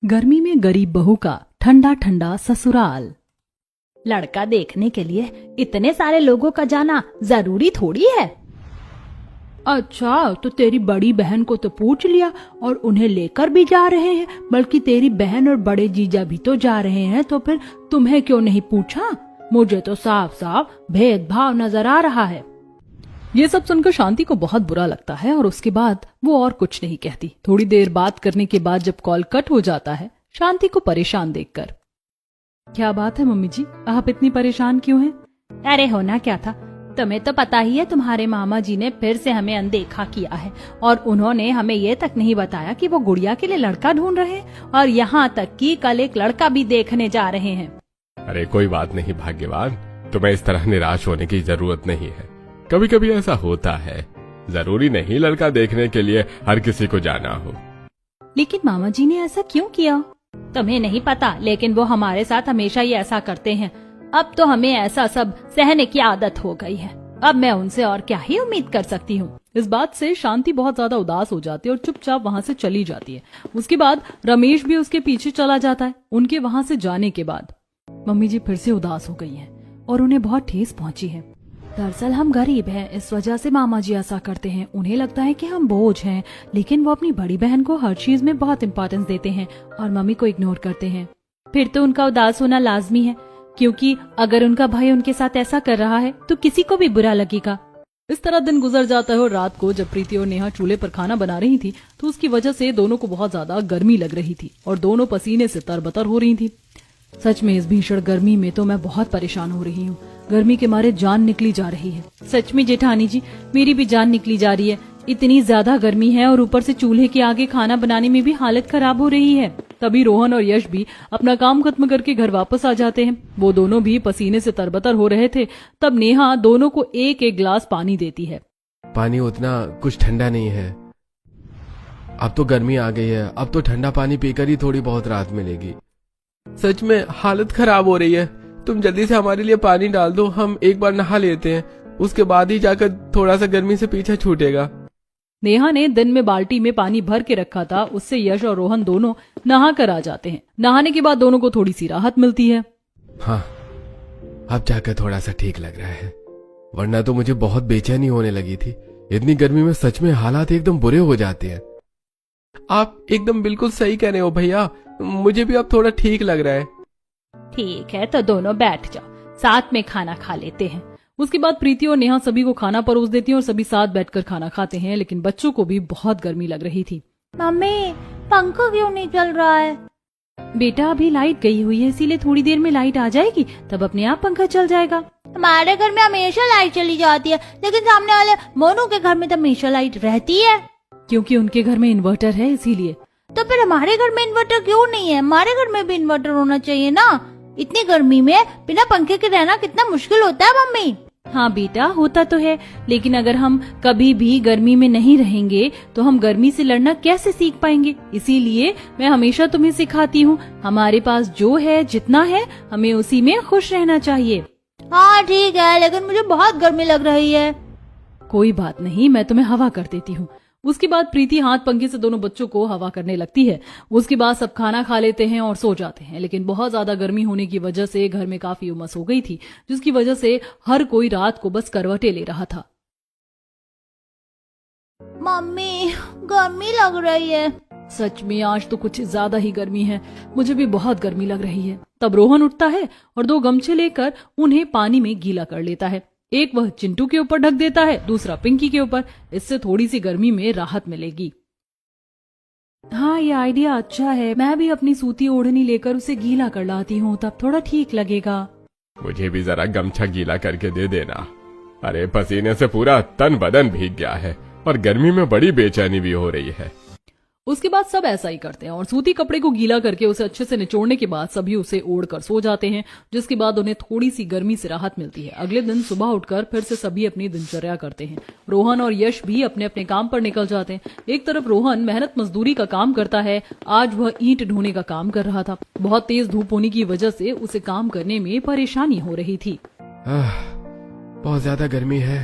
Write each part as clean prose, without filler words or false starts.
गर्मी में गरीब बहू का ठंडा ठंडा ससुराल। लड़का देखने के लिए इतने सारे लोगों का जाना जरूरी थोड़ी है। अच्छा, तो तेरी बड़ी बहन को तो पूछ लिया और उन्हें लेकर भी जा रहे हैं, बल्कि तेरी बहन और बड़े जीजा भी तो जा रहे हैं, तो फिर तुम्हें क्यों नहीं पूछा? मुझे तो साफ साफ भेदभाव नजर आ रहा है। ये सब सुनकर शांति को बहुत बुरा लगता है और उसके बाद वो और कुछ नहीं कहती। थोड़ी देर बात करने के बाद जब कॉल कट हो जाता है, शांति को परेशान देखकर, क्या बात है मम्मी जी, आप इतनी परेशान क्यों हैं? अरे होना क्या था, तुम्हें तो पता ही है तुम्हारे मामा जी ने फिर से हमें अनदेखा किया है और उन्होंने हमें ये तक नहीं बताया कि वो गुड़िया के लिए लड़का ढूंढ रहे हैं और यहाँ तक कि कल एक लड़का भी देखने जा रहे हैं। अरे कोई बात नहीं भाग्यवान, तुम्हें इस तरह निराश होने की जरूरत नहीं है। कभी कभी ऐसा होता है, जरूरी नहीं लड़का देखने के लिए हर किसी को जाना हो। लेकिन मामा जी ने ऐसा क्यों किया? तुम्हें नहीं पता, लेकिन वो हमारे साथ हमेशा ही ऐसा करते हैं। अब तो हमें ऐसा सब सहने की आदत हो गई है। अब मैं उनसे और क्या ही उम्मीद कर सकती हूँ। इस बात से शांति बहुत ज्यादा उदास हो जाती है और चुपचाप वहाँ से चली जाती है। उसके बाद रमेश भी उसके पीछे चला जाता है। उनके वहाँ से जाने के बाद मम्मी जी फिर से उदास हो गई हैं और उन्हें बहुत ठेस पहुंची है। दरअसल हम गरीब हैं, इस वजह से मामा जी ऐसा करते हैं। उन्हें लगता है कि हम बोझ हैं, लेकिन वो अपनी बड़ी बहन को हर चीज में बहुत इम्पोर्टेंस देते हैं और मम्मी को इग्नोर करते हैं। फिर तो उनका उदास होना लाजमी है, क्योंकि अगर उनका भाई उनके साथ ऐसा कर रहा है तो किसी को भी बुरा लगेगा। इस तरह दिन गुजर जाता है और रात को जब प्रीति और नेहा चूल्हे पर खाना बना रही थी तो उसकी वजह से दोनों को बहुत ज्यादा गर्मी लग रही थी और दोनों पसीने से तरबतर हो रही थी। सच में इस भीषण गर्मी में तो मैं बहुत परेशान हो रही हूँ। गर्मी के मारे जान निकली जा रही है। सच में जेठानी जी, मेरी भी जान निकली जा रही है। इतनी ज्यादा गर्मी है और ऊपर से चूल्हे के आगे खाना बनाने में भी हालत खराब हो रही है। तभी रोहन और यश भी अपना काम खत्म करके घर वापस आ जाते हैं। वो दोनों भी पसीने से तरबतर हो रहे थे। तब नेहा दोनों को एक एक गिलास पानी देती है। पानी उतना कुछ ठंडा नहीं है। अब तो गर्मी आ गई है, अब तो ठंडा पानी पीकर ही थोड़ी बहुत राहत मिलेगी। सच में हालत खराब हो रही है। तुम जल्दी से हमारे लिए पानी डाल दो, हम एक बार नहा लेते हैं, उसके बाद ही जाकर थोड़ा सा गर्मी से पीछा छूटेगा। नेहा ने दिन में बाल्टी में पानी भर के रखा था, उससे यश और रोहन दोनों नहा कर आ जाते हैं। नहाने के बाद दोनों को थोड़ी सी राहत मिलती है। हाँ, अब जाकर थोड़ा सा ठीक लग रहा है, वरना तो मुझे बहुत बेचैनी होने लगी थी। इतनी गर्मी में सच में हालात एकदम बुरे हो जाते हैं। आप एकदम बिल्कुल सही कह रहे हो भैया, मुझे भी अब थोड़ा ठीक लग रहा है। ठीक है, तो दोनों बैठ जाओ, साथ में खाना खा लेते हैं। उसके बाद प्रीति और नेहा सभी को खाना परोस देती हैं और सभी साथ बैठकर खाना खाते हैं। लेकिन बच्चों को भी बहुत गर्मी लग रही थी। मम्मी, पंखा क्यों नहीं चल रहा है? बेटा, अभी लाइट गई हुई है, इसीलिए थोड़ी देर में लाइट आ जाएगी, तब अपने आप पंखा चल जाएगा। हमारे घर में हमेशा लाइट चली जाती है, लेकिन सामने वाले मोनू के घर में तो हमेशा लाइट रहती है। क्योंकि उनके घर में इन्वर्टर है, इसीलिए। तो फिर हमारे घर में इन्वर्टर क्यों नहीं है? हमारे घर में भी इन्वर्टर होना चाहिए ना। इतनी गर्मी में बिना पंखे के रहना कितना मुश्किल होता है मम्मी। हाँ बेटा, होता तो है, लेकिन अगर हम कभी भी गर्मी में नहीं रहेंगे तो हम गर्मी से लड़ना कैसे सीख पाएंगे? इसीलिए मैं हमेशा तुम्हें सिखाती हूँ, हमारे पास जो है, जितना है, हमें उसी में खुश रहना चाहिए। हाँ ठीक है, लेकिन मुझे बहुत गर्मी लग रही है। कोई बात नहीं, मैं तुम्हें हवा कर देती हूँ। उसके बाद प्रीति हाथ पंखे से दोनों बच्चों को हवा करने लगती है। उसके बाद सब खाना खा लेते हैं और सो जाते हैं। लेकिन बहुत ज्यादा गर्मी होने की वजह से घर में काफी उमस हो गई थी, जिसकी वजह से हर कोई रात को बस करवटें ले रहा था। मम्मी, गर्मी लग रही है। सच में आज तो कुछ ज्यादा ही गर्मी है, मुझे भी बहुत गर्मी लग रही है। तब रोहन उठता है और 2 गमछे लेकर उन्हें पानी में गीला कर लेता है। एक वह चिंटू के ऊपर ढक देता है, दूसरा पिंकी के ऊपर। इससे थोड़ी सी गर्मी में राहत मिलेगी। हाँ, ये आइडिया अच्छा है। मैं भी अपनी सूती ओढ़नी लेकर उसे गीला कर लाती हूँ, तब थोड़ा ठीक लगेगा। मुझे भी जरा गमछा गीला करके दे देना। अरे पसीने से पूरा तन बदन भीग गया है और गर्मी में बड़ी बेचैनी भी हो रही है। उसके बाद सब ऐसा ही करते हैं और सूती कपड़े को गीला करके उसे अच्छे से निचोड़ने के बाद सभी उसे ओढ़कर सो जाते हैं, जिसके बाद उन्हें थोड़ी सी गर्मी से राहत मिलती है। अगले दिन सुबह उठकर फिर से सभी अपनी दिनचर्या करते हैं। रोहन और यश भी अपने अपने काम पर निकल जाते हैं। एक तरफ रोहन मेहनत मजदूरी का काम करता है, आज वह ईंट ढोने का काम कर रहा था। बहुत तेज धूप होने की वजह से उसे काम करने में परेशानी हो रही थी। बहुत ज्यादा गर्मी है,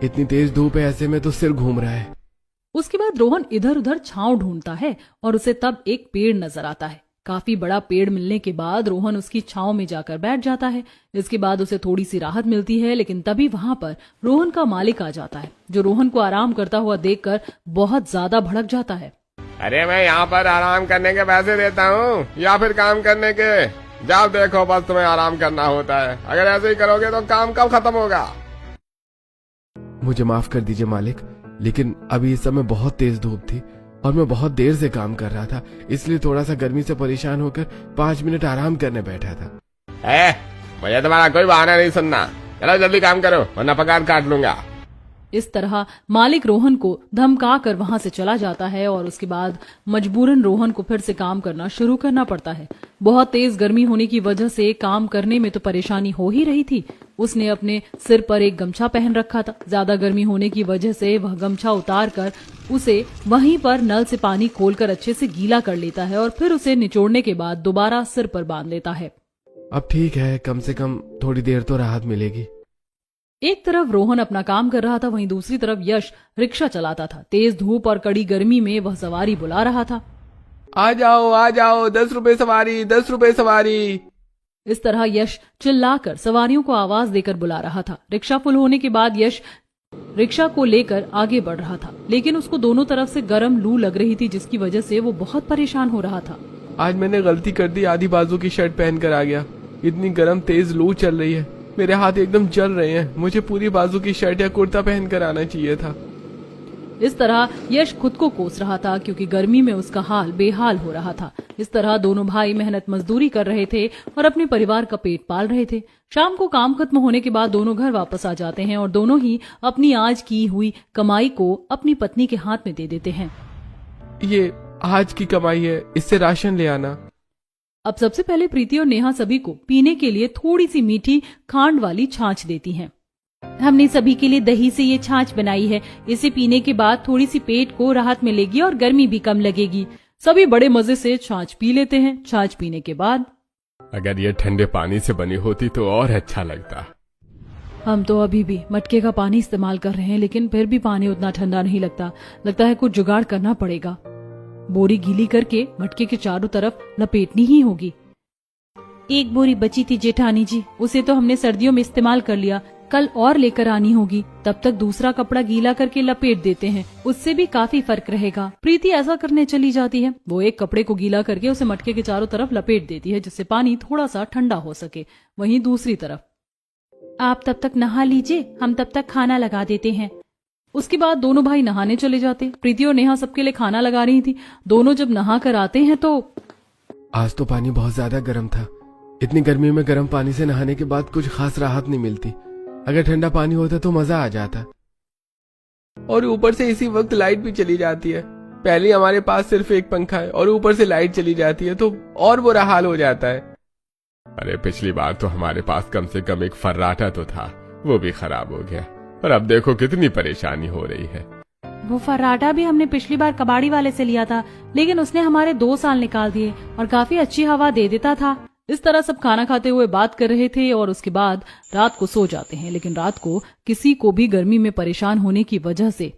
इतनी तेज धूप है, ऐसे में तो सिर घूम रहा है। उसके बाद रोहन इधर उधर छांव ढूंढता है और उसे तब एक पेड़ नजर आता है। काफी बड़ा पेड़ मिलने के बाद रोहन उसकी छांव में जाकर बैठ जाता है। इसके बाद उसे थोड़ी सी राहत मिलती है, लेकिन तभी वहां पर रोहन का मालिक आ जाता है, जो रोहन को आराम करता हुआ देखकर बहुत ज्यादा भड़क जाता है। अरे मैं यहाँ पर आराम करने के पैसे देता हूँ या फिर काम करने के? जाओ देखो, बस तुम्हें आराम करना होता है। अगर ऐसे ही करोगे तो काम कब खत्म होगा? मुझे माफ कर दीजिए मालिक, लेकिन अभी इस समय बहुत तेज धूप थी और मैं बहुत देर से काम कर रहा था, इसलिए थोड़ा सा गर्मी से परेशान होकर 5 मिनट आराम करने बैठा था। मुझे तुम्हारा कोई बहाना नहीं सुनना। चलो जल्दी काम करो वरना पगार काट लूंगा। इस तरह मालिक रोहन को धमका कर वहां से चला जाता है और उसके बाद मजबूरन रोहन को फिर से काम करना शुरू करना पड़ता है। बहुत तेज गर्मी होने की वजह से काम करने में तो परेशानी हो ही रही थी। उसने अपने सिर पर एक गमछा पहन रखा था। ज्यादा गर्मी होने की वजह से वह गमछा उतार कर उसे वहीं पर नल से पानी खोलकर अच्छे से गीला कर लेता है और फिर उसे निचोड़ने के बाद दोबारा सिर पर बांध लेता है। अब ठीक है, कम से कम थोड़ी देर तो राहत मिलेगी। एक तरफ रोहन अपना काम कर रहा था, वहीं दूसरी तरफ यश रिक्शा चलाता था। तेज धूप और कड़ी गर्मी में वह सवारी बुला रहा था। आ जाओ 10 रुपए सवारी, 10 रुपए सवारी। इस तरह यश चिल्लाकर सवारियों को आवाज देकर बुला रहा था। रिक्शा फुल होने के बाद यश रिक्शा को लेकर आगे बढ़ रहा था, लेकिन उसको दोनों तरफ से गर्म लू लग रही थी, जिसकी वजह से वो बहुत परेशान हो रहा था। आज मैंने गलती कर दी, आधी बाजू की शर्ट पहन कर आ गया। इतनी गर्म तेज लू चल रही है, मेरे हाथ एकदम जल रहे हैं। मुझे पूरी बाजू की शर्ट या कुर्ता पहन कर आना चाहिए था। इस तरह यश खुद को कोस रहा था, क्योंकि गर्मी में उसका हाल बेहाल हो रहा था। इस तरह दोनों भाई मेहनत मजदूरी कर रहे थे और अपने परिवार का पेट पाल रहे थे। शाम को काम खत्म होने के बाद दोनों घर वापस आ जाते हैं और दोनों ही अपनी आज की हुई कमाई को अपनी पत्नी के हाथ में दे देते हैं। ये आज की कमाई है, इससे राशन ले आना। अब सबसे पहले प्रीति और नेहा सभी को पीने के लिए थोड़ी सी मीठी खांड वाली छाछ देती हैं। हमने सभी के लिए दही से ये छाछ बनाई है। इसे पीने के बाद थोड़ी सी पेट को राहत मिलेगी और गर्मी भी कम लगेगी। सभी बड़े मजे से छाछ पी लेते हैं। छाछ पीने के बाद अगर ये ठंडे पानी से बनी होती तो और अच्छा लगता। हम तो अभी भी मटके का पानी इस्तेमाल कर रहे हैं, लेकिन फिर भी पानी उतना ठंडा नहीं लगता है कुछ जुगाड़ करना पड़ेगा। बोरी गीली करके मटके के चारों तरफ लपेटनी ही होगी। एक बोरी बची थी जेठानी जी, उसे तो हमने सर्दियों में इस्तेमाल कर लिया, कल और लेकर आनी होगी। तब तक दूसरा कपड़ा गीला करके लपेट देते हैं, उससे भी काफी फर्क रहेगा। प्रीति ऐसा करने चली जाती है। वो एक कपड़े को गीला करके उसे मटके के चारों तरफ लपेट देती है, जिससे पानी थोड़ा सा ठंडा हो सके। वहीं दूसरी तरफ आप तब तक नहा लीजिए, हम तब तक खाना लगा देते हैं। उसके बाद दोनों भाई नहाने चले जाते। प्रीति और नेहा सबके लिए खाना लगा रही थी। दोनों जब नहा कर आते हैं तो आज तो पानी बहुत ज्यादा गर्म था। इतनी गर्मी में गर्म पानी से नहाने के बाद कुछ खास राहत नहीं मिलती। अगर ठंडा पानी होता तो मजा आ जाता। और ऊपर से इसी वक्त लाइट भी चली जाती है। पहले हमारे पास सिर्फ एक पंखा है और ऊपर से लाइट चली जाती है तो और बुरा हाल हो जाता है। अरे पिछली बार तो हमारे पास कम से कम एक फर्राटा तो था, वो भी खराब हो गया और अब देखो कितनी परेशानी हो रही है। वो फर्राटा भी हमने पिछली बार कबाड़ी वाले से लिया था, लेकिन उसने हमारे 2 साल निकाल दिए और काफी अच्छी हवा दे देता था। इस तरह सब खाना खाते हुए बात कर रहे थे और उसके बाद रात को सो जाते हैं। लेकिन रात को किसी को भी गर्मी में परेशान होने की वजह से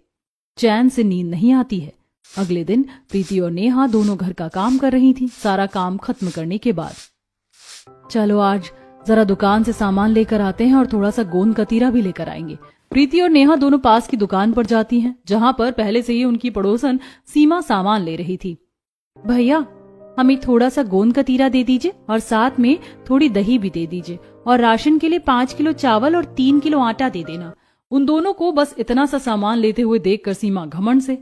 चैन से नींद नहीं आती है। अगले दिन प्रीति और नेहा दोनों घर का काम कर रही थी। सारा काम खत्म करने के बाद चलो आज जरा दुकान से सामान लेकर आते हैं और थोड़ा सा गोंद कतीरा भी लेकर आएंगे। प्रीति और नेहा दोनों पास की दुकान पर जाती हैं, जहां पर पहले से ही उनकी पड़ोसन सीमा सामान ले रही थी। भैया हमें थोड़ा सा गोंद कतीरा दे दीजिए और साथ में थोड़ी दही भी दे दीजिए और राशन के लिए 5 किलो चावल और 3 किलो आटा दे देना। उन दोनों को बस इतना सा सामान लेते हुए देखकर सीमा घमंड से,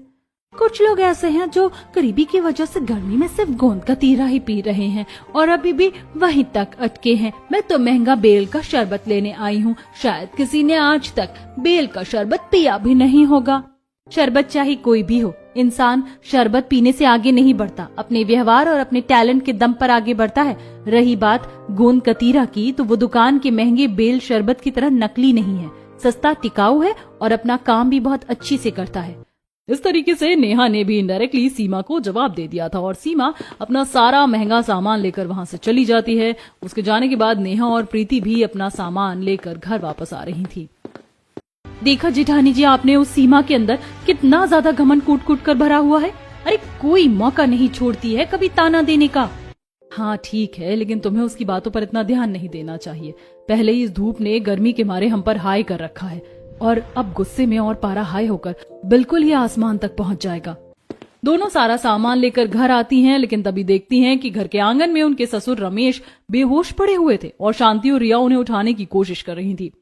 कुछ लोग ऐसे हैं जो गरीबी की वजह से गर्मी में सिर्फ गोंद कतीरा ही पी रहे हैं और अभी भी वहीं तक अटके हैं। मैं तो महंगा बेल का शरबत लेने आई हूँ, शायद किसी ने आज तक बेल का शरबत पिया भी नहीं होगा। शरबत चाहे कोई भी हो, इंसान शरबत पीने से आगे नहीं बढ़ता, अपने व्यवहार और अपने टैलेंट के दम पर आगे बढ़ता है। रही बात गोंद कतीरा की, तो वो दुकान के महंगे बेल शरबत की तरह नकली नहीं है, सस्ता टिकाऊ है और अपना काम भी बहुत अच्छी से करता है। इस तरीके से नेहा ने भी इनडायरेक्टली सीमा को जवाब दे दिया था और सीमा अपना सारा महंगा सामान लेकर वहां से चली जाती है। उसके जाने के बाद नेहा और प्रीति भी अपना सामान लेकर घर वापस आ रही थी। देखा जेठानी जी, आपने उस सीमा के अंदर कितना ज्यादा घमंड कूट कूट कर भरा हुआ है। अरे कोई मौका नहीं छोड़ती है कभी ताना देने का। हाँ ठीक है, लेकिन तुम्हें उसकी बातों पर इतना ध्यान नहीं देना चाहिए। पहले ही इस धूप ने गर्मी के मारे हम पर हाई कर रखा है और अब गुस्से में और पारा हाई होकर बिल्कुल ही आसमान तक पहुंच जाएगा। दोनों सारा सामान लेकर घर आती हैं, लेकिन तभी देखती हैं कि घर के आंगन में उनके ससुर रमेश बेहोश पड़े हुए थे और शांति और रिया उन्हें उठाने की कोशिश कर रही थी।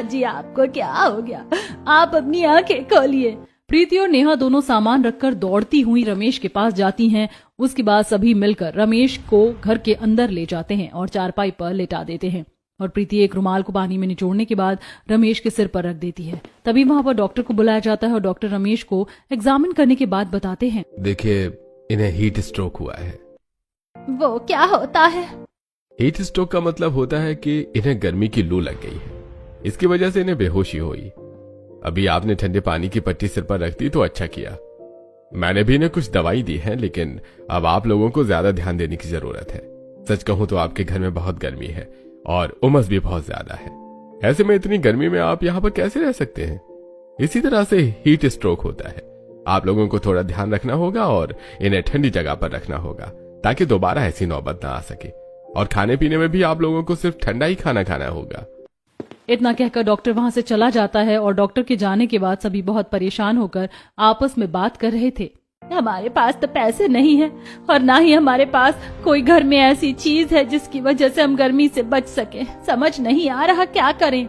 जी आपको क्या हो गया? आप अपनी आंखें खोलिए। प्रीति और नेहा दोनों सामान रखकर दौड़ती हुई रमेश के पास जाती हैं। उसके बाद सभी मिलकर रमेश को घर के अंदर ले जाते हैं और चारपाई पर लेटा देते हैं और प्रीति एक रुमाल को पानी में निचोड़ने के बाद रमेश के सिर पर रख देती है। तभी वहां पर डॉक्टर को बुलाया जाता है और डॉक्टर रमेश को एग्जामिन करने के बाद बताते हैं, देखिए इन्हें हीट स्ट्रोक हुआ है। वो क्या होता है? हीट स्ट्रोक का मतलब होता है कि इन्हें गर्मी की लू लग गई है, इसकी वजह से इन्हें बेहोशी हुई। अभी आपने ठंडे पानी की पट्टी सिर पर रख दी तो अच्छा किया। मैंने भी इन्हें कुछ दवाई दी है, लेकिन अब आप लोगों को ज्यादा ध्यान देने की जरूरत है। सच कहूं तो आपके घर में बहुत गर्मी है और उमस भी बहुत ज्यादा है। ऐसे में इतनी गर्मी में आप यहाँ पर कैसे रह सकते हैं? इसी तरह से हीट स्ट्रोक होता है। आप लोगों को थोड़ा ध्यान रखना होगा और इन्हें ठंडी जगह पर रखना होगा ताकि दोबारा ऐसी नौबत ना आ सके। और खाने पीने में भी आप लोगों को सिर्फ ठंडा ही खाना खाना होगा। इतना कहकर डॉक्टर वहां से चला जाता है और डॉक्टर के जाने के बाद सभी बहुत परेशान होकर आपस में बात कर रहे थे। हमारे पास तो पैसे नहीं है और ना ही हमारे पास कोई घर में ऐसी चीज है जिसकी वजह से हम गर्मी से बच सके। समझ नहीं आ रहा क्या करें।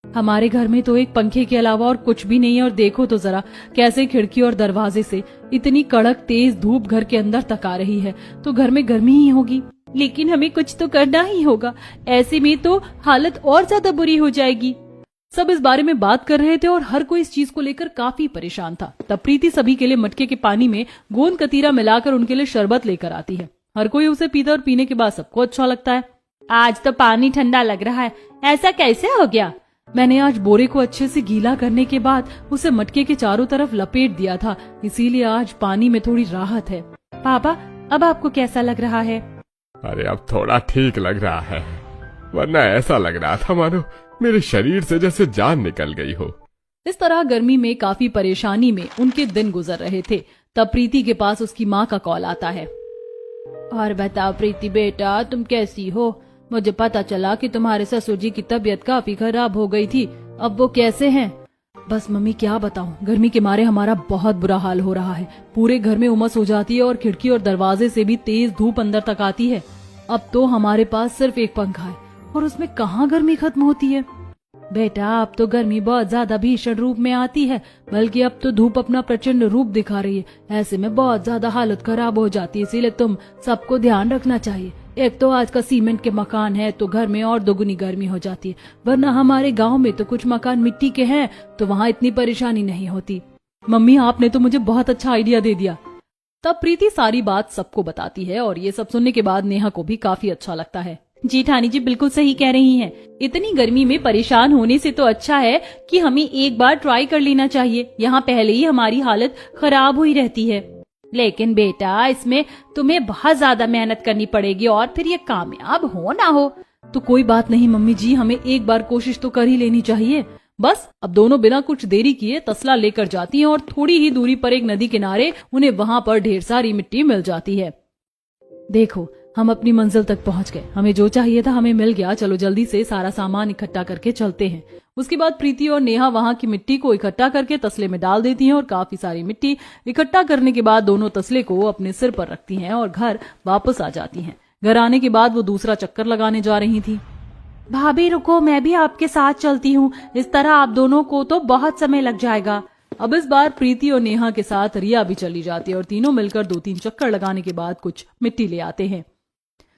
हमारे घर में तो एक पंखे के अलावा और कुछ भी नहीं है और देखो तो जरा कैसे खिड़की और दरवाजे से इतनी कड़क तेज धूप घर के अंदर तक आ रही है, तो घर में गर्मी ही होगी। लेकिन हमें कुछ तो करना ही होगा, ऐसे में तो हालत और ज्यादा बुरी हो जाएगी। सब इस बारे में बात कर रहे थे और हर कोई इस चीज को लेकर काफी परेशान था। तब प्रीति सभी के लिए मटके के पानी में गोंद कतीरा मिलाकर उनके लिए शरबत लेकर आती है। हर कोई उसे पीता और पीने के बाद सबको अच्छा लगता है। आज तो पानी ठंडा लग रहा है, ऐसा कैसे हो गया? मैंने आज बोरे को अच्छे से गीला करने के बाद उसे मटके के चारों तरफ लपेट दिया था, इसीलिए आज पानी में थोड़ी राहत है। पापा, अब आपको कैसा लग रहा है? अरे अब थोड़ा ठीक लग रहा है, वरना ऐसा लग रहा था मानो मेरे शरीर से जैसे जान निकल गई हो। इस तरह गर्मी में काफी परेशानी में उनके दिन गुजर रहे थे। तब प्रीति के पास उसकी माँ का कॉल आता है। और बताओ प्रीति बेटा, तुम कैसी हो? मुझे पता चला कि तुम्हारे ससुर जी की तबीयत काफी खराब हो गई थी, अब वो कैसे हैं? बस मम्मी क्या बताऊं, गर्मी के मारे हमारा बहुत बुरा हाल हो रहा है। पूरे घर में उमस हो जाती है और खिड़की और दरवाजे से भी तेज धूप अंदर तक आती है। अब तो हमारे पास सिर्फ एक पंखा है और उसमें कहाँ गर्मी खत्म होती है। बेटा, अब तो गर्मी बहुत ज्यादा भीषण रूप में आती है, बल्कि अब तो धूप अपना प्रचंड रूप दिखा रही है। ऐसे में बहुत ज्यादा हालत खराब हो जाती है, इसीलिए तुम सबको ध्यान रखना चाहिए। एक तो आज का सीमेंट के मकान है तो घर में और दोगुनी गर्मी हो जाती है, वरना हमारे गांव में तो कुछ मकान मिट्टी के हैं तो वहाँ इतनी परेशानी नहीं होती। मम्मी, आपने तो मुझे बहुत अच्छा आइडिया दे दिया। तब प्रीति सारी बात सबको बताती है और ये सब सुनने के बाद नेहा को भी काफी अच्छा लगता है। जेठानी जी बिल्कुल सही कह रही हैं। इतनी गर्मी में परेशान होने से तो अच्छा है कि हमें एक बार ट्राई कर लेना चाहिए। यहाँ पहले ही हमारी हालत खराब हुई रहती है। लेकिन बेटा, इसमें तुम्हें बहुत ज्यादा मेहनत करनी पड़ेगी और फिर ये कामयाब हो ना हो तो कोई बात नहीं मम्मी जी, हमें एक बार कोशिश तो कर ही लेनी चाहिए। बस अब दोनों बिना कुछ देरी किए तसला लेकर जाती हैं और थोड़ी ही दूरी पर एक नदी किनारे उन्हें वहां पर ढेर सारी मिट्टी मिल जाती है। देखो, हम अपनी मंजिल तक पहुंच गए, हमें जो चाहिए था हमें मिल गया। चलो जल्दी से सारा सामान इकट्ठा करके चलते हैं। उसके बाद प्रीति और नेहा वहां की मिट्टी को इकट्ठा करके तसले में डाल देती हैं और काफी सारी मिट्टी इकट्ठा करने के बाद दोनों तसले को अपने सिर पर रखती हैं और घर वापस आ जाती हैं। घर आने के बाद वो दूसरा चक्कर लगाने जा रही थी। भाभी रुको, मैं भी आपके साथ चलती हूँ, इस तरह आप दोनों को तो बहुत समय लग जाएगा। अब इस बार प्रीति और नेहा के साथ रिया भी चली जाती है और तीनों मिलकर 2-3 चक्कर लगाने के बाद कुछ मिट्टी ले आते हैं।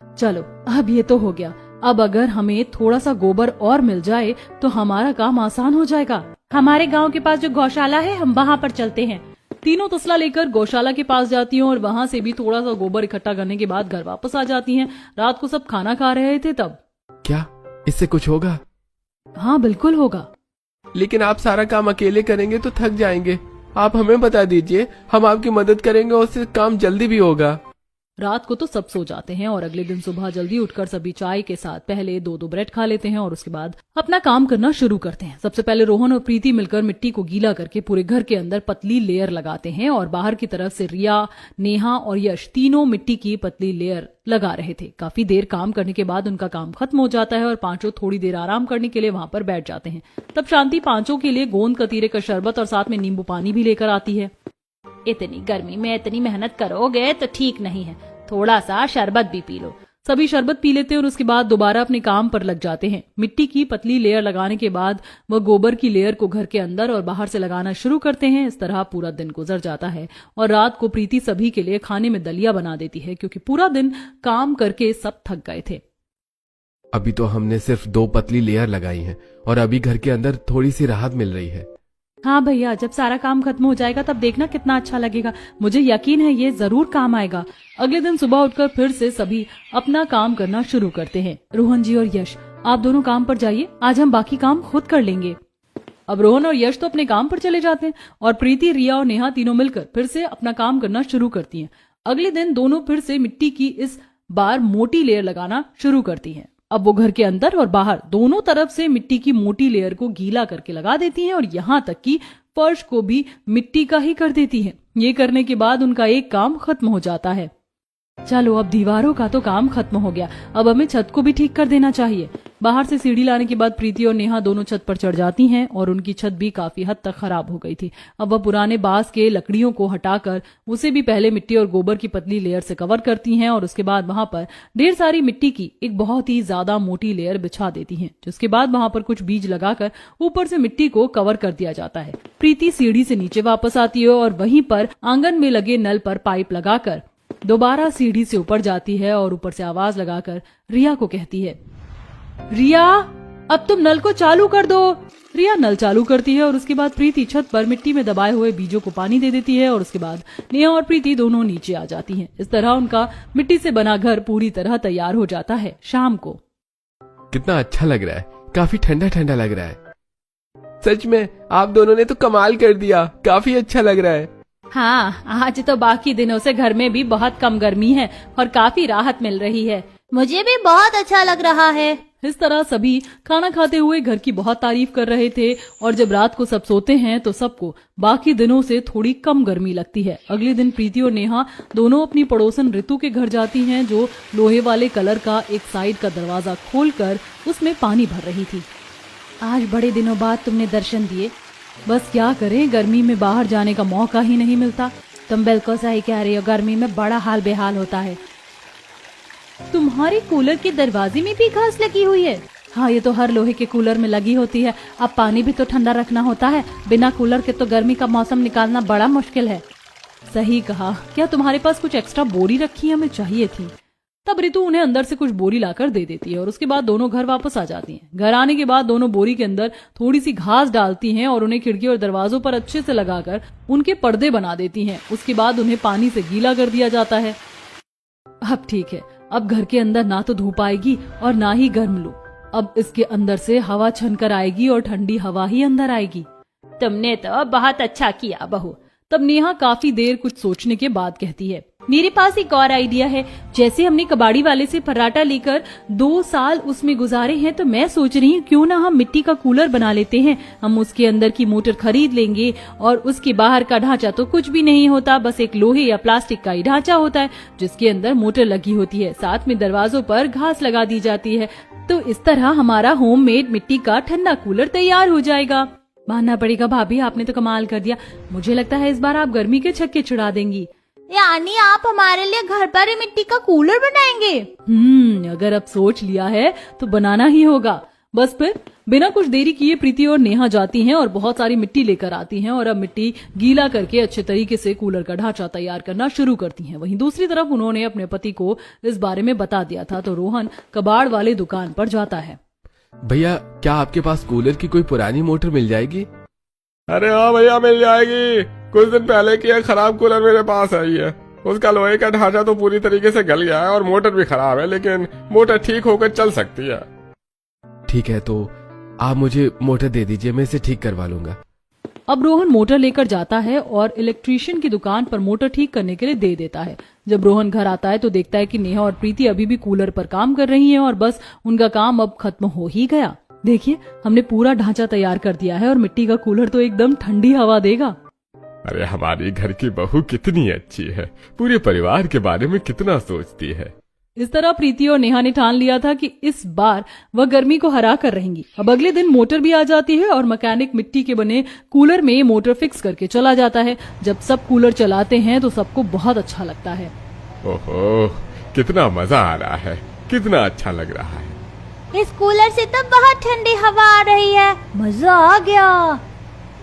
चलो अब ये तो हो गया, अब अगर हमें थोड़ा सा गोबर और मिल जाए तो हमारा काम आसान हो जाएगा। हमारे गांव के पास जो गौशाला है, हम वहां पर चलते हैं। तीनों तसला लेकर गौशाला के पास जाती हैं और वहां से भी थोड़ा सा गोबर इकट्ठा करने के बाद घर वापस आ जाती हैं। रात को सब खाना खा रहे थे तब। क्या इससे कुछ होगा? हाँ बिल्कुल होगा। लेकिन आप सारा काम अकेले करेंगे तो थक जाएंगे। आप हमें बता दीजिए, हम आपकी मदद करेंगे और उससे काम जल्दी भी होगा। रात को तो सब सो जाते हैं और अगले दिन सुबह जल्दी उठकर सभी चाय के साथ पहले 2-2 ब्रेड खा लेते हैं और उसके बाद अपना काम करना शुरू करते हैं। सबसे पहले रोहन और प्रीति मिलकर मिट्टी को गीला करके पूरे घर के अंदर पतली लेयर लगाते हैं और बाहर की तरफ से रिया, नेहा और यश तीनों मिट्टी की पतली लेयर लगा रहे थे। काफी देर काम करने के बाद उनका काम खत्म हो जाता है और पांचों थोड़ी देर आराम करने के लिए वहां पर बैठ जाते हैं। तब शांति पांचों के लिए गोंद कतीरे का शरबत और साथ में नींबू पानी भी लेकर आती है। इतनी गर्मी में इतनी मेहनत करोगे तो ठीक नहीं है, थोड़ा सा शरबत भी पी लो। सभी शरबत पी लेते हैं और उसके बाद दोबारा अपने काम पर लग जाते हैं। मिट्टी की पतली लेयर लगाने के बाद वह गोबर की लेयर को घर के अंदर और बाहर से लगाना शुरू करते हैं। इस तरह पूरा दिन गुजर जाता है और रात को प्रीति सभी के लिए खाने में दलिया बना देती है क्योंकि पूरा दिन काम करके सब थक गए थे। अभी तो हमने सिर्फ 2 पतली लेयर लगाई हैं और अभी घर के अंदर थोड़ी सी राहत मिल रही है। हाँ भैया, जब सारा काम खत्म हो जाएगा तब देखना कितना अच्छा लगेगा। मुझे यकीन है ये जरूर काम आएगा। अगले दिन सुबह उठकर फिर से सभी अपना काम करना शुरू करते हैं। रोहन जी और यश, आप दोनों काम पर जाइए, आज हम बाकी काम खुद कर लेंगे। अब रोहन और यश तो अपने काम पर चले जाते हैं और प्रीति, रिया और नेहा तीनों मिलकर फिर से अपना काम करना शुरू करती हैं। अगले दिन दोनों फिर से मिट्टी की इस बार मोटी लेयर लगाना शुरू करती हैं। अब वो घर के अंदर और बाहर दोनों तरफ से मिट्टी की मोटी लेयर को गीला करके लगा देती हैं और यहाँ तक कि फर्श को भी मिट्टी का ही कर देती हैं। ये करने के बाद उनका एक काम खत्म हो जाता है। चलो, अब दीवारों का तो काम खत्म हो गया, अब हमें छत को भी ठीक कर देना चाहिए। बाहर से सीढ़ी लाने के बाद प्रीति और नेहा दोनों छत पर चढ़ जाती हैं और उनकी छत भी काफी हद तक खराब हो गई थी। अब वह पुराने बांस के लकड़ियों को हटाकर उसे भी पहले मिट्टी और गोबर की पतली लेयर से कवर करती हैं और उसके बाद वहां पर ढेर सारी मिट्टी की एक बहुत ही ज्यादा मोटी लेयर बिछा देती हैं, जिसके बाद वहां पर कुछ बीज लगाकर ऊपर से मिट्टी को कवर कर दिया जाता है। प्रीति सीढ़ी से नीचे वापस आती है और वहीं पर आंगन में लगे नल पर पाइप लगाकर दोबारा सीढ़ी से ऊपर जाती है और ऊपर से आवाज लगाकर रिया को कहती है, रिया, अब तुम नल को चालू कर दो। रिया नल चालू करती है और उसके बाद प्रीति छत पर मिट्टी में दबाए हुए बीजों को पानी दे देती है और उसके बाद नेहा और प्रीति दोनों नीचे आ जाती हैं। इस तरह उनका मिट्टी से बना घर पूरी तरह तैयार हो जाता है। शाम को कितना अच्छा लग रहा है, काफी ठंडा ठंडा लग रहा है। सच में आप दोनों ने तो कमाल कर दिया, काफी अच्छा लग रहा है। हाँ, आज तो बाकी दिनों से घर में भी बहुत कम गर्मी है और काफी राहत मिल रही है। मुझे भी बहुत अच्छा लग रहा है। इस तरह सभी खाना खाते हुए घर की बहुत तारीफ कर रहे थे और जब रात को सब सोते हैं तो सबको बाकी दिनों से थोड़ी कम गर्मी लगती है। अगले दिन प्रीति और नेहा दोनों अपनी पड़ोसन ऋतु के घर जाती हैं, जो लोहे वाले कलर का एक साइड का दरवाजा खोलकर उसमें पानी भर रही थी। आज बड़े दिनों बाद तुमने दर्शन दिए। बस क्या करें, गर्मी में बाहर जाने का मौका ही नहीं मिलता। तुम बिल्कुल सही कह रही हो, गर्मी में बड़ा हाल बेहाल होता है। तुम्हारे कूलर के दरवाजे में भी घास लगी हुई है? हाँ, ये तो हर लोहे के कूलर में लगी होती है। अब पानी भी तो ठंडा रखना होता है, बिना कूलर के तो गर्मी का मौसम निकालना बड़ा मुश्किल है। सही कहा। क्या तुम्हारे पास कुछ एक्स्ट्रा बोरी रखी है? हमें चाहिए थी। तब ऋतु उन्हें अंदर से कुछ बोरी लाकर दे देती है और उसके बाद दोनों घर वापस आ जाती हैं। घर आने के बाद दोनों बोरी के अंदर थोड़ी सी घास डालती हैं और उन्हें खिड़की और दरवाजों पर अच्छे से लगाकर उनके पर्दे बना देती हैं। उसके बाद उन्हें पानी से गीला कर दिया जाता है। अब ठीक है, अब घर के अंदर ना तो धूप आएगी और ना ही गर्म लू। अब इसके अंदर से हवा छनकर आएगी और ठंडी हवा ही अंदर आएगी। तुमने तो बहुत अच्छा किया बहू। तब नेहा काफी देर कुछ सोचने के बाद कहती है, मेरे पास एक और आइडिया है। जैसे हमने कबाड़ी वाले से फर्राटा लेकर 2 साल उसमें गुजारे हैं, तो मैं सोच रही हूँ क्यों ना हम मिट्टी का कूलर बना लेते हैं। हम उसके अंदर की मोटर खरीद लेंगे और उसके बाहर का ढांचा तो कुछ भी नहीं होता, बस एक लोहे या प्लास्टिक का ही ढांचा होता है जिसके अंदर मोटर लगी होती है। साथ में दरवाजों पर घास लगा दी जाती है। तो इस तरह हमारा होममेड मिट्टी का ठंडा कूलर तैयार हो जाएगा। मानना पड़ेगा भाभी, आपने तो कमाल कर दिया। मुझे लगता है इस बार आप गर्मी के छक्के छुड़ा देंगी। यानी आप हमारे लिए घर पर ही मिट्टी का कूलर बनाएंगे? अगर अब सोच लिया है तो बनाना ही होगा। बस फिर बिना कुछ देरी किए प्रीति और नेहा जाती हैं और बहुत सारी मिट्टी लेकर आती हैं और अब मिट्टी गीला करके अच्छे तरीके से कूलर का ढांचा तैयार करना शुरू करती हैं। वहीं दूसरी तरफ उन्होंने अपने पति को इस बारे में बता दिया था, तो रोहन कबाड़ वाले दुकान पर जाता है। भैया, क्या आपके पास कूलर की कोई पुरानी मोटर मिल जाएगी? अरे हाँ भैया, मिल जाएगी। कुछ दिन पहले की एक खराब कूलर मेरे पास आई है। उसका लोहे का ढांचा तो पूरी तरीके से गल गया है और मोटर भी खराब है, लेकिन मोटर ठीक होकर चल सकती है। ठीक है, तो आप मुझे मोटर दे दीजिए, मैं इसे ठीक करवा लूंगा। अब रोहन मोटर लेकर जाता है और इलेक्ट्रीशियन की दुकान पर मोटर ठीक करने के लिए दे देता है। जब रोहन घर आता है तो देखता है कि नेहा और प्रीति अभी भी कूलर पर काम कर रही हैं और बस उनका काम अब खत्म हो ही गया। देखिए, हमने पूरा ढांचा तैयार कर दिया है और मिट्टी का कूलर तो एकदम ठंडी हवा देगा। अरे हमारी घर की बहू कितनी अच्छी है, पूरे परिवार के बारे में कितना सोचती है। इस तरह प्रीति और नेहा ने ठान लिया था कि इस बार वह गर्मी को हरा कर रहेंगी। अब अगले दिन मोटर भी आ जाती है और मैकेनिक मिट्टी के बने कूलर में मोटर फिक्स करके चला जाता है। जब सब कूलर चलाते हैं तो सबको बहुत अच्छा लगता है। ओहो, कितना मजा आ रहा है, कितना अच्छा लग रहा है। इस कूलर से तो बहुत ठंडी हवा आ रही है, मजा आ गया।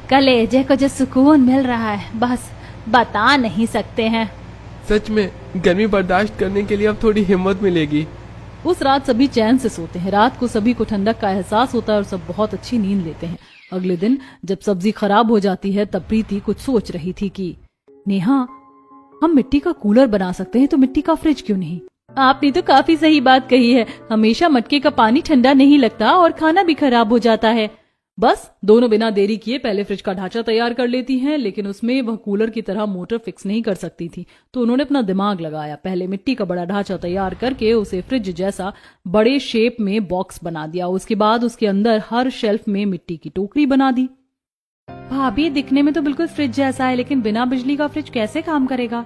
कलेजे को जो सुकून मिल रहा है बस बता नहीं सकते हैं। सच में गर्मी बर्दाश्त करने के लिए अब थोड़ी हिम्मत मिलेगी। उस रात सभी चैन से सोते हैं। रात को सभी को ठंडक का एहसास होता है और सब बहुत अच्छी नींद लेते हैं। अगले दिन जब सब्जी खराब हो जाती है तब प्रीति कुछ सोच रही थी कि नेहा, हम मिट्टी का कूलर बना सकते हैं तो मिट्टी का फ्रिज क्यों नहीं। आपने तो काफी सही बात कही है। हमेशा मटके का पानी ठंडा नहीं लगता और खाना भी खराब हो जाता है। बस दोनों बिना देरी किए पहले फ्रिज का ढांचा तैयार कर लेती हैं, लेकिन उसमें वह कूलर की तरह मोटर फिक्स नहीं कर सकती थी। तो उन्होंने अपना दिमाग लगाया। पहले मिट्टी का बड़ा ढांचा तैयार करके उसे फ्रिज जैसा बड़े शेप में बॉक्स बना दिया। उसके बाद उसके अंदर हर शेल्फ में मिट्टी की टोकरी बना दी। भाभी, दिखने में तो बिल्कुल फ्रिज जैसा है, लेकिन बिना बिजली का फ्रिज कैसे काम करेगा?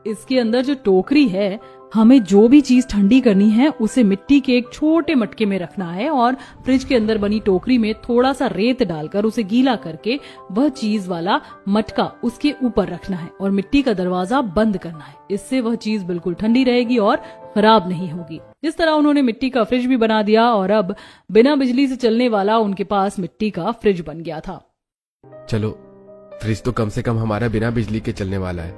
इसके अंदर जो टोकरी है, हमें जो भी चीज ठंडी करनी है उसे मिट्टी के एक छोटे मटके में रखना है और फ्रिज के अंदर बनी टोकरी में थोड़ा सा रेत डालकर उसे गीला करके वह चीज वाला मटका उसके ऊपर रखना है और मिट्टी का दरवाजा बंद करना है। इससे वह चीज बिल्कुल ठंडी रहेगी और खराब नहीं होगी। इस तरह उन्होंने मिट्टी का फ्रिज भी बना दिया और अब बिना बिजली से चलने वाला उनके पास मिट्टी का फ्रिज बन गया था। चलो, फ्रिज तो कम से कम हमारा बिना बिजली के चलने वाला है,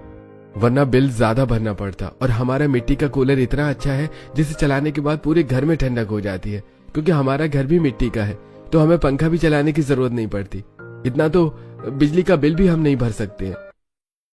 वरना बिल ज्यादा भरना पड़ता। और हमारा मिट्टी का कूलर इतना अच्छा है जिसे चलाने के बाद पूरे घर में ठंडक हो जाती है, क्योंकि हमारा घर भी मिट्टी का है तो हमें पंखा भी चलाने की जरूरत नहीं पड़ती। इतना तो बिजली का बिल भी हम नहीं भर सकते हैं।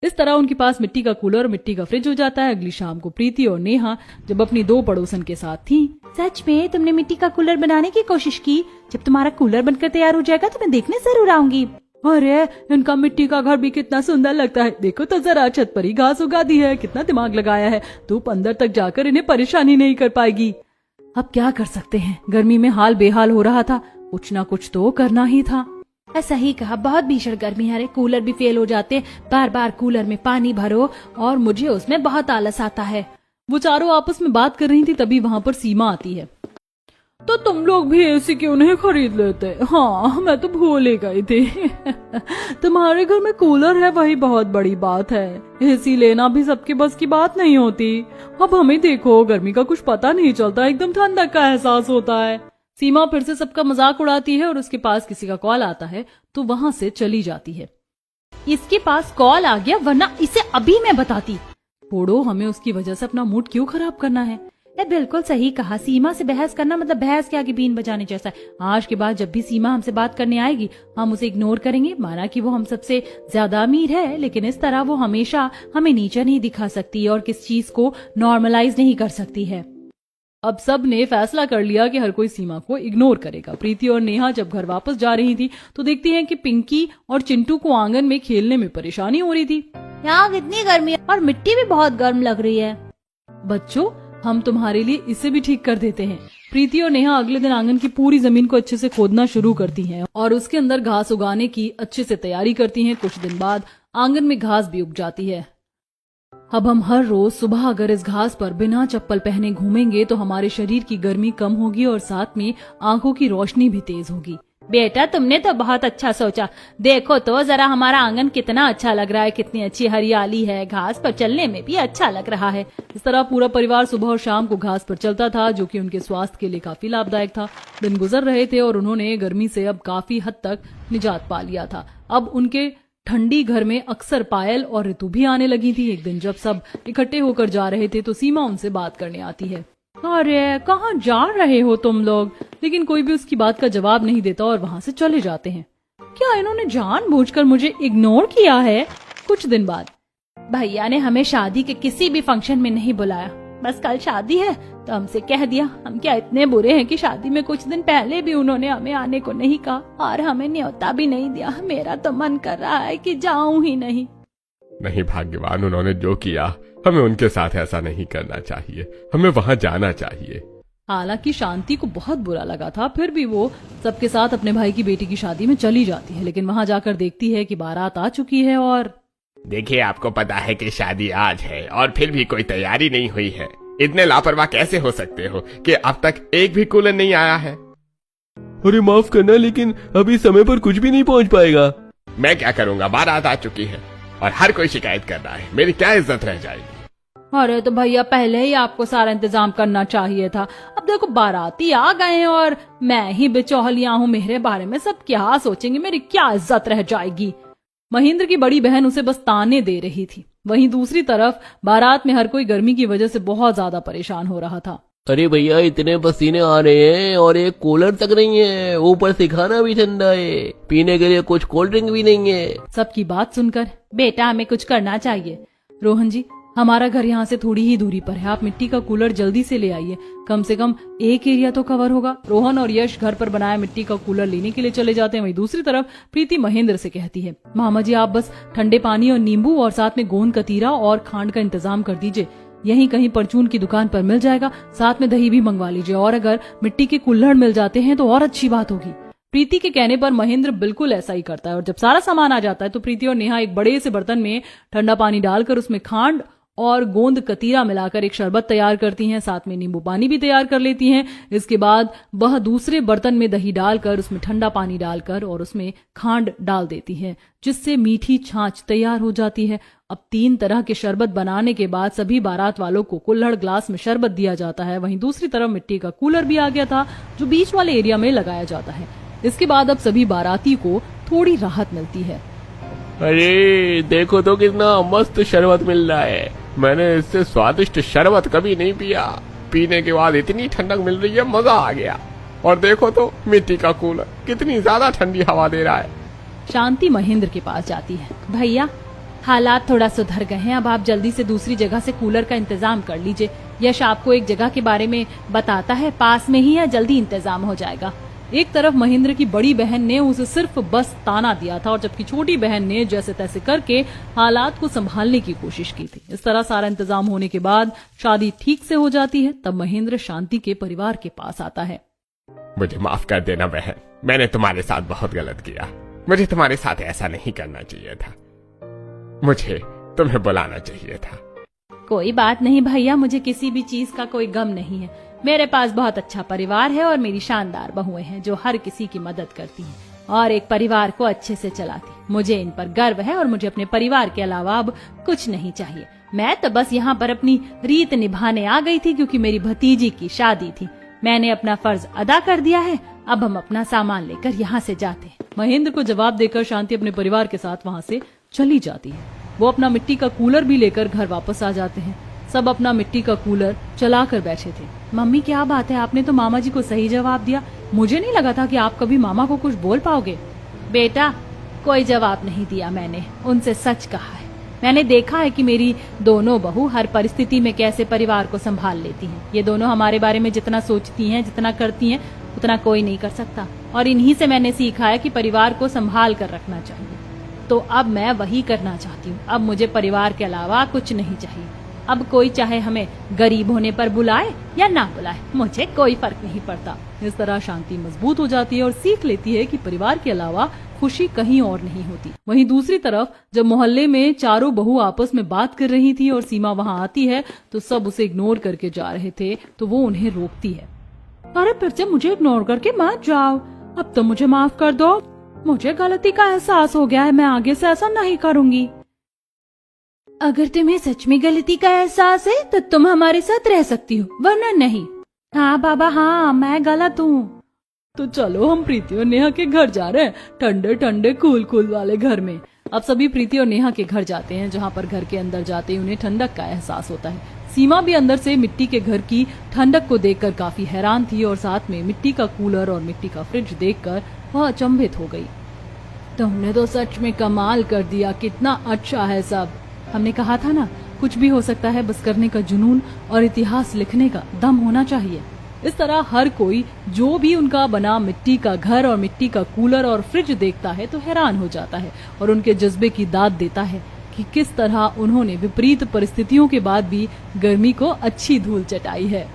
इस तरह उनके पास मिट्टी का कूलर और मिट्टी का फ्रिज हो जाता है। अगली शाम को प्रीति और नेहा जब अपनी दो पड़ोसन के साथ थीं, सच में तुमने मिट्टी का कूलर बनाने की कोशिश की? जब तुम्हारा कूलर बनकर तैयार हो जाएगा तो मैं देखने जरूर आऊंगी। अरे, इनका मिट्टी का घर भी कितना सुंदर लगता है। देखो तो जरा, छत पर ही घास उगा दी है, कितना दिमाग लगाया है। धूप अंदर तक जाकर इन्हें परेशानी नहीं कर पाएगी। अब क्या कर सकते हैं, गर्मी में हाल बेहाल हो रहा था, कुछ ना कुछ तो करना ही था। ऐसा ही कहा, बहुत भीषण गर्मी है। कूलर भी फेल हो जाते, बार बार कूलर में पानी भरो और मुझे उसमें बहुत आलस आता है। वो चारों आपस में बात कर रही थी, तभी वहाँ पर सीमा आती है। तो तुम लोग भी एसी क्यों नहीं खरीद लेते? हाँ, मैं तो भूल ही गई थी। तुम्हारे घर में कूलर है वही बहुत बड़ी बात है। एसी लेना भी सबके बस की बात नहीं होती। अब हमें देखो, गर्मी का कुछ पता नहीं चलता, एकदम ठंडक का एहसास होता है। सीमा फिर से सबका मजाक उड़ाती है और उसके पास किसी का कॉल आता है तो वहाँ से चली जाती है। इसके पास कॉल आ गया, वरना इसे अभी मैं बताती। छोड़ो, हमें उसकी वजह से अपना मूड क्यों खराब करना है। बिल्कुल सही कहा। सीमा से बहस करना मतलब भैंस के आगे बीन बजाने जैसा है। आज के बाद जब भी सीमा हमसे बात करने आएगी हम उसे इग्नोर करेंगे। माना कि वो हम सबसे ज्यादा अमीर है, लेकिन इस तरह वो हमेशा हमें नीचा नहीं दिखा सकती और किस चीज को नॉर्मलाइज नहीं कर सकती है। अब सब ने फैसला कर लिया कि हर कोई सीमा को इग्नोर करेगा। प्रीति और नेहा जब घर वापस जा रही थी तो देखती हैं कि पिंकी और चिंटू को आंगन में खेलने में परेशानी हो रही थी। यहाँ कितनी गर्मी है और मिट्टी भी बहुत गर्म लग रही है। बच्चों, हम तुम्हारे लिए इसे भी ठीक कर देते हैं। प्रीति और नेहा अगले दिन आंगन की पूरी जमीन को अच्छे से खोदना शुरू करती हैं और उसके अंदर घास उगाने की अच्छे से तैयारी करती हैं। कुछ दिन बाद आंगन में घास भी उग जाती है। अब हम हर रोज सुबह अगर इस घास पर बिना चप्पल पहने घूमेंगे तो हमारे शरीर की गर्मी कम होगी और साथ में आंखों की रोशनी भी तेज होगी। बेटा, तुमने तो बहुत अच्छा सोचा। देखो तो जरा हमारा आंगन कितना अच्छा लग रहा है, कितनी अच्छी हरियाली है, घास पर चलने में भी अच्छा लग रहा है। इस तरह पूरा परिवार सुबह और शाम को घास पर चलता था, जो कि उनके स्वास्थ्य के लिए काफी लाभदायक था। दिन गुजर रहे थे और उन्होंने गर्मी से अब काफी हद तक निजात पा लिया था। अब उनके ठंडी घर में अक्सर पायल और ऋतु भी आने लगी थी। एक दिन जब सब इकट्ठे होकर जा रहे थे तो सीमा उनसे बात करने आती है। अरे, कहाँ जा रहे हो तुम लोग? लेकिन कोई भी उसकी बात का जवाब नहीं देता और वहाँ से चले जाते हैं। क्या इन्होंने जानबूझकर मुझे इग्नोर किया है? कुछ दिन बाद भैया ने हमें शादी के किसी भी फंक्शन में नहीं बुलाया। बस कल शादी है तो हमसे कह दिया। हम क्या इतने बुरे हैं कि शादी में कुछ दिन पहले भी उन्होंने हमें आने को नहीं कहा और हमें न्योता भी नहीं दिया। मेरा तो मन कर रहा है कि जाऊं ही नहीं। नहीं भाग्यवान, उन्होंने जो किया हमें उनके साथ ऐसा नहीं करना चाहिए, हमें वहां जाना चाहिए। हालांकि शांति को बहुत बुरा लगा था, फिर भी वो सबके साथ अपने भाई की बेटी की शादी में चली जाती है, लेकिन वहां जाकर देखती है कि बारात आ चुकी है और देखिए, आपको पता है कि शादी आज है और फिर भी कोई तैयारी नहीं हुई है। इतने लापरवाह कैसे हो सकते हो कि अब तक एक भी कूलर नहीं आया है? अरे माफ करना, लेकिन अभी समय पर कुछ भी नहीं पहुंच पाएगा। मैं क्या करूंगा, बारात आ चुकी है और हर कोई शिकायत कर रहा है, मेरी क्या इज्जत रह जाएगी? अरे तो भैया पहले ही आपको सारा इंतजाम करना चाहिए था। अब देखो बाराती आ गए हैं और मैं ही बेचौलिया हूँ, मेरे बारे में सब क्या सोचेंगे, मेरी क्या इज्जत रह जाएगी। महेंद्र की बड़ी बहन उसे बस ताने दे रही थी। वहीं दूसरी तरफ बारात में हर कोई गर्मी की वजह से बहुत ज्यादा परेशान हो रहा था। अरे भैया, इतने पसीने आ रहे हैं और एक कूलर तक नहीं है, ऊपर से खाना भी ठंडा है, पीने के लिए कुछ कोल्ड ड्रिंक भी नहीं है। सबकी बात सुनकर बेटा हमें कुछ करना चाहिए। रोहन जी, हमारा घर यहाँ से थोड़ी ही दूरी पर है, आप मिट्टी का कूलर जल्दी से ले आइए, कम से कम एक एरिया तो कवर होगा। रोहन और यश घर पर बनाया मिट्टी का कूलर लेने के लिए चले जाते हैं। वहीं दूसरी तरफ प्रीति महेंद्र से कहती है, मामा जी आप बस ठंडे पानी और नींबू और साथ में गोंद कतीरा और खांड का इंतजाम कर दीजिए, यहीं कहीं परचून की दुकान पर मिल जाएगा, साथ में दही भी मंगवा लीजिए, और अगर मिट्टी के कुल्हड़ मिल जाते हैं तो और अच्छी बात होगी। प्रीति के कहने पर महेंद्र बिल्कुल ऐसा ही करता है और जब सारा सामान आ जाता है तो प्रीति और नेहा एक बड़े से बर्तन में ठंडा पानी डालकर उसमें खांड और गोंद कतीरा मिलाकर एक शरबत तैयार करती हैं, साथ में नींबू पानी भी तैयार कर लेती हैं। इसके बाद वह दूसरे बर्तन में दही डालकर उसमें ठंडा पानी डालकर और उसमें खांड डाल देती हैं, जिससे मीठी छाछ तैयार हो जाती है। अब 3 तरह के शरबत बनाने के बाद सभी बारात वालों को कुल्हड़ ग्लास में शरबत दिया जाता है। वहीं दूसरी तरफ मिट्टी का कूलर भी आ गया था जो बीच वाले एरिया में लगाया जाता है। इसके बाद अब सभी बाराती को थोड़ी राहत मिलती है। अरे देखो तो कितना मस्त शरबत मिल रहा है, मैंने इससे स्वादिष्ट शरबत कभी नहीं पिया, पीने के बाद इतनी ठंडक मिल रही है, मजा आ गया। और देखो तो मिट्टी का कूलर कितनी ज्यादा ठंडी हवा दे रहा है। शांति महेंद्र के पास जाती है, भैया हालात थोड़ा सुधर गए हैं, अब आप जल्दी से दूसरी जगह से कूलर का इंतजाम कर लीजिए। यश आपको एक जगह के बारे में बताता है, पास में ही है, जल्दी इंतजाम हो जाएगा। एक तरफ महेंद्र की बड़ी बहन ने उसे सिर्फ बस ताना दिया था और जबकि छोटी बहन ने जैसे तैसे करके हालात को संभालने की कोशिश की थी। इस तरह सारा इंतजाम होने के बाद शादी ठीक से हो जाती है। तब महेंद्र शांति के परिवार के पास आता है। मुझे माफ कर देना बहन, मैंने तुम्हारे साथ बहुत गलत किया, मुझे तुम्हारे साथ ऐसा नहीं करना चाहिए था, मुझे तुम्हें बुलाना चाहिए था। कोई बात नहीं भैया, मुझे किसी भी चीज का कोई गम नहीं है। मेरे पास बहुत अच्छा परिवार है और मेरी शानदार बहुएं हैं जो हर किसी की मदद करती हैं और एक परिवार को अच्छे से चलाती। मुझे इन पर गर्व है और मुझे अपने परिवार के अलावा अब कुछ नहीं चाहिए। मैं तो बस यहाँ पर अपनी रीत निभाने आ गई थी क्योंकि मेरी भतीजी की शादी थी। मैंने अपना फर्ज अदा कर दिया है, अब हम अपना सामान लेकर यहाँ से जाते हैं। महेंद्र को जवाब देकर शांति अपने परिवार के साथ वहाँ से चली जाती है। वो अपना मिट्टी का कूलर भी लेकर घर वापस आ जाते हैं। सब अपना मिट्टी का कूलर चला कर बैठे थे। मम्मी क्या बात है, आपने तो मामा जी को सही जवाब दिया, मुझे नहीं लगा था कि आप कभी मामा को कुछ बोल पाओगे। बेटा कोई जवाब नहीं दिया, मैंने उनसे सच कहा है। मैंने देखा है कि मेरी दोनों बहू हर परिस्थिति में कैसे परिवार को संभाल लेती हैं। ये दोनों हमारे बारे में जितना सोचती हैं, जितना करती हैं, उतना कोई नहीं कर सकता और इन्हीं से मैंने सीखा है कि परिवार को संभाल कर रखना चाहिए। तो अब मैं वही करना चाहती हूँ। अब मुझे परिवार के अलावा कुछ नहीं चाहिए। अब कोई चाहे हमें गरीब होने पर बुलाए या ना बुलाए, मुझे कोई फर्क नहीं पड़ता। इस तरह शांति मजबूत हो जाती है और सीख लेती है कि परिवार के अलावा खुशी कहीं और नहीं होती। वहीं दूसरी तरफ जब मोहल्ले में चारों बहू आपस में बात कर रही थी और सीमा वहां आती है तो सब उसे इग्नोर करके जा रहे थे, तो वो उन्हें रोकती है। अरे फिर से मुझे इग्नोर करके मत जाओ, अब तो मुझे माफ कर दो, मुझे गलती का एहसास हो गया है, मैं आगे से ऐसा नहीं करूंगी। अगर तुम्हें सच में गलती का एहसास है तो तुम हमारे साथ रह सकती हो, वरना नहीं। हाँ बाबा हाँ, मैं गलत हूँ। तो चलो हम प्रीति और नेहा के घर जा रहे हैं, ठंडे ठंडे कूल कूल वाले घर में। अब सभी प्रीति और नेहा के घर जाते हैं, जहाँ पर घर के अंदर जाते ही उन्हें ठंडक का एहसास होता है। सीमा भी अंदर से मिट्टी के घर की ठंडक को देखकर काफी हैरान थी और साथ में मिट्टी का कूलर और मिट्टी का फ्रिज देखकर वह अचंभित हो गई। तुमने तो सच में कमाल कर दिया, कितना अच्छा है सब। हमने कहा था ना, कुछ भी हो सकता है, बस करने का जुनून और इतिहास लिखने का दम होना चाहिए। इस तरह हर कोई जो भी उनका बना मिट्टी का घर और मिट्टी का कूलर और फ्रिज देखता है तो हैरान हो जाता है और उनके जज्बे की दाद देता है कि किस तरह उन्होंने विपरीत परिस्थितियों के बाद भी गर्मी को अच्छी धूल चटाई है।